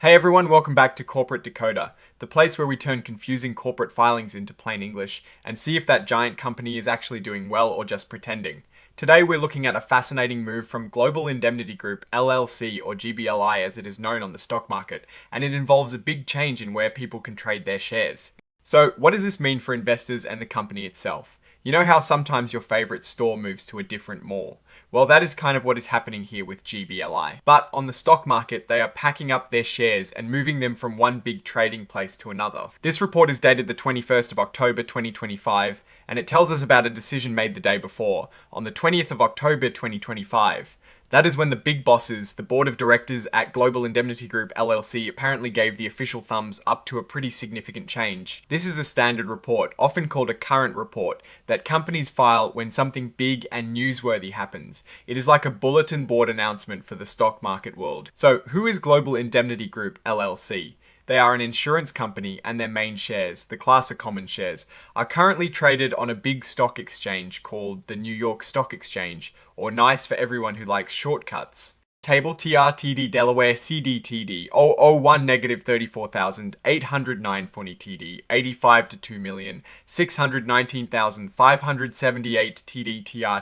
Hey everyone, welcome back to Corporate Decoder, the place where we turn confusing corporate filings into plain English and see if that giant company is actually doing well or just pretending. Today we're looking at a fascinating move from Global Indemnity Group LLC, or GBLI as it is known on the stock market, and it involves a big change in where people can trade their shares. So what does this mean for investors and the company itself? You know how sometimes your favorite store moves to a different mall? Well, that is kind of what is happening here with GBLI. But on the stock market, they are packing up their shares and moving them from one big trading place to another. This report is dated the 21st of October 2025, and it tells us about a decision made the day before, on the 20th of October 2025. That is when the big bosses, the board of directors at Global Indemnity Group LLC, apparently gave the official thumbs up to a pretty significant change. This is a standard report, often called a current report, that companies file when something big and newsworthy happens. It is like a bulletin board announcement for the stock market world. So, who is Global Indemnity Group LLC? They are an insurance company, and their main shares, the class of common shares, are currently traded on a big stock exchange called the New York Stock Exchange, or NYSE for everyone who likes shortcuts. Table TRTD Delaware CDTD 001 negative 34,809 funny TD 85 to 2,619,578 TD TR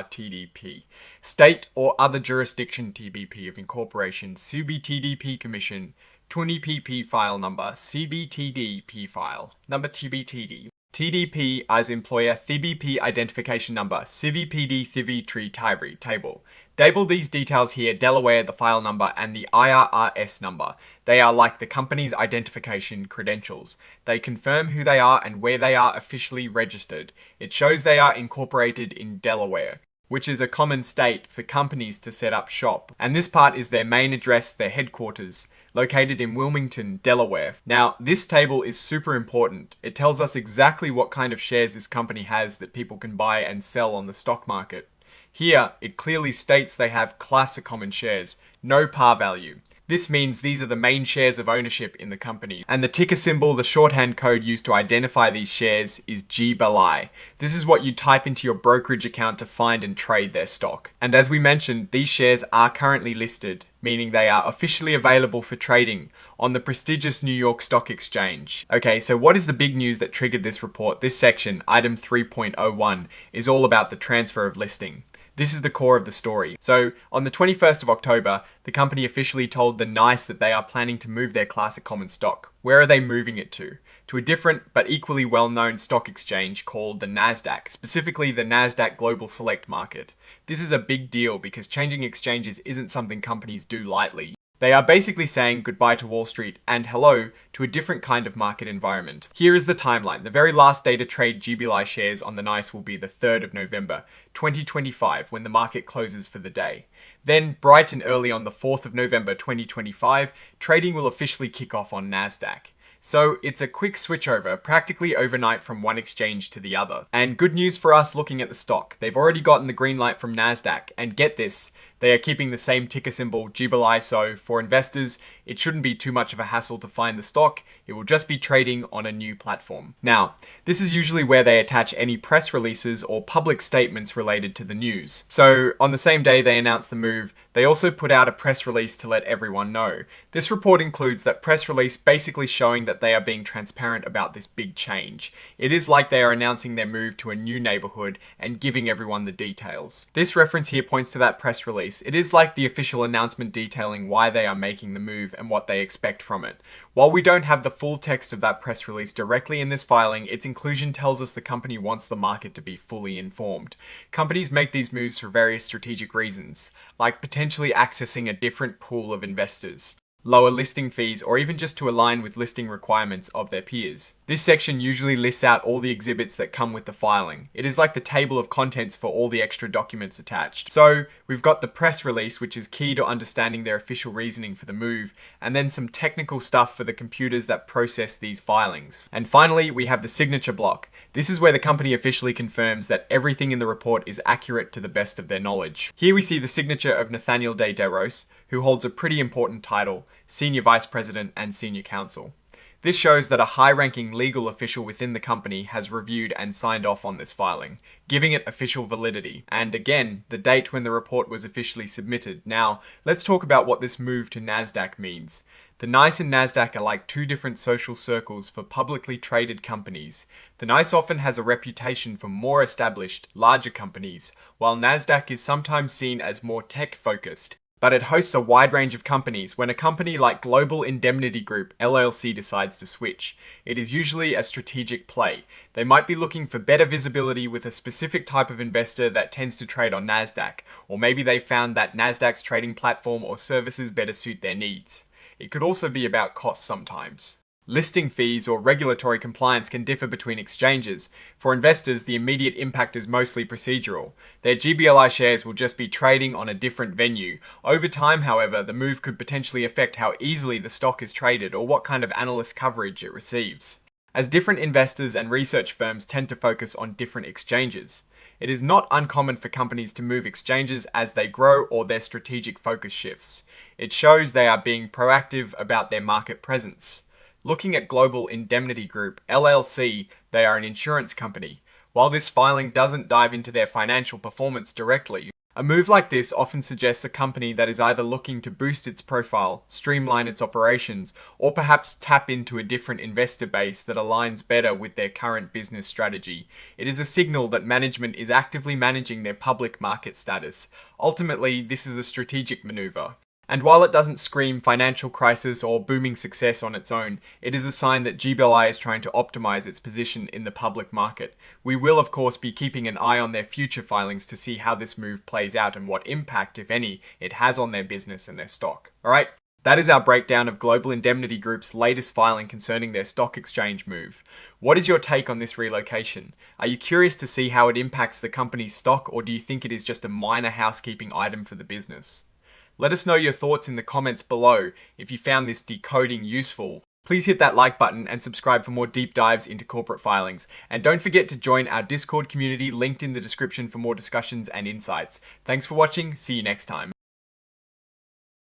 TDP. State or other jurisdiction TBP of incorporation CBTDP Commission 20PP file number CBTDP file number TBTD. TDP as employer TBP identification number CVPD Thivi Tree Tyri table. Label these details here: Delaware, the file number, and the IRRS number. They are like the company's identification credentials. They confirm who they are and where they are officially registered. It shows they are incorporated in Delaware, which is a common state for companies to set up shop. And this part is their main address, their headquarters, located in Wilmington, Delaware. Now, this table is super important. It tells us exactly what kind of shares this company has that people can buy and sell on the stock market. Here, it clearly states they have class of common shares, no par value. This means these are the main shares of ownership in the company. And the ticker symbol, the shorthand code used to identify these shares, is GBLI. This is what you type into your brokerage account to find and trade their stock. And as we mentioned, these shares are currently listed, meaning they are officially available for trading on the prestigious New York Stock Exchange. Okay, so what is the big news that triggered this report? This section, item 3.01, is all about the transfer of listing. This is the core of the story. So, on the 21st of October, the company officially told the NYSE that they are planning to move their class of common stock. Where are they moving it to? To a different but equally well-known stock exchange called the Nasdaq, specifically the Nasdaq Global Select Market. This is a big deal because changing exchanges isn't something companies do lightly. They are basically saying goodbye to Wall Street and hello to a different kind of market environment. Here is the timeline. The very last day to trade GBLI shares on the NYSE will be the 3rd of November, 2025, when the market closes for the day. Then, bright and early on the 4th of November, 2025, trading will officially kick off on Nasdaq. So it's a quick switchover, practically overnight from one exchange to the other. And good news for us looking at the stock. They've already gotten the green light from Nasdaq, and get this, they are keeping the same ticker symbol, GBLI, so for investors, it shouldn't be too much of a hassle to find the stock. It will just be trading on a new platform. Now, this is usually where they attach any press releases or public statements related to the news. So on the same day they announced the move, they also put out a press release to let everyone know. This report includes that press release basically showing that they are being transparent about this big change. It is like they are announcing their move to a new neighborhood and giving everyone the details. This reference here points to that press release. It is like the official announcement detailing why they are making the move and what they expect from it. While we don't have the full text of that press release directly in this filing, its inclusion tells us the company wants the market to be fully informed. Companies make these moves for various strategic reasons, like potentially accessing a different pool of investors, lower listing fees, or even just to align with listing requirements of their peers. This section usually lists out all the exhibits that come with the filing. It is like the table of contents for all the extra documents attached. So we've got the press release, which is key to understanding their official reasoning for the move, and then some technical stuff for the computers that process these filings. And finally, we have the signature block. This is where the company officially confirms that everything in the report is accurate to the best of their knowledge. Here we see the signature of Nathaniel Day Deros, who holds a pretty important title, Senior Vice President and Senior Counsel. This shows that a high-ranking legal official within the company has reviewed and signed off on this filing, giving it official validity, and again, the date when the report was officially submitted. Now, let's talk about what this move to Nasdaq means. The NYSE and Nasdaq are like two different social circles for publicly traded companies. The NYSE often has a reputation for more established, larger companies, while Nasdaq is sometimes seen as more tech-focused. But it hosts a wide range of companies. When a company like Global Indemnity Group, LLC, decides to switch, it is usually a strategic play. They might be looking for better visibility with a specific type of investor that tends to trade on Nasdaq, or maybe they found that Nasdaq's trading platform or services better suit their needs. It could also be about cost sometimes. Listing fees or regulatory compliance can differ between exchanges. For investors, the immediate impact is mostly procedural. Their GBLI shares will just be trading on a different venue. Over time, however, the move could potentially affect how easily the stock is traded or what kind of analyst coverage it receives, as different investors and research firms tend to focus on different exchanges. It is not uncommon for companies to move exchanges as they grow or their strategic focus shifts. It shows they are being proactive about their market presence. Looking at Global Indemnity Group, LLC, they are an insurance company. While this filing doesn't dive into their financial performance directly, a move like this often suggests a company that is either looking to boost its profile, streamline its operations, or perhaps tap into a different investor base that aligns better with their current business strategy. It is a signal that management is actively managing their public market status. Ultimately, this is a strategic maneuver. And while it doesn't scream financial crisis or booming success on its own, it is a sign that GBLI is trying to optimize its position in the public market. We will, of course, be keeping an eye on their future filings to see how this move plays out and what impact, if any, it has on their business and their stock. Alright, that is our breakdown of Global Indemnity Group's latest filing concerning their stock exchange move. What is your take on this relocation? Are you curious to see how it impacts the company's stock, or do you think it is just a minor housekeeping item for the business? Let us know your thoughts in the comments below. If you found this decoding useful, please hit that like button and subscribe for more deep dives into corporate filings. And don't forget to join our Discord community linked in the description for more discussions and insights. Thanks for watching. See you next time.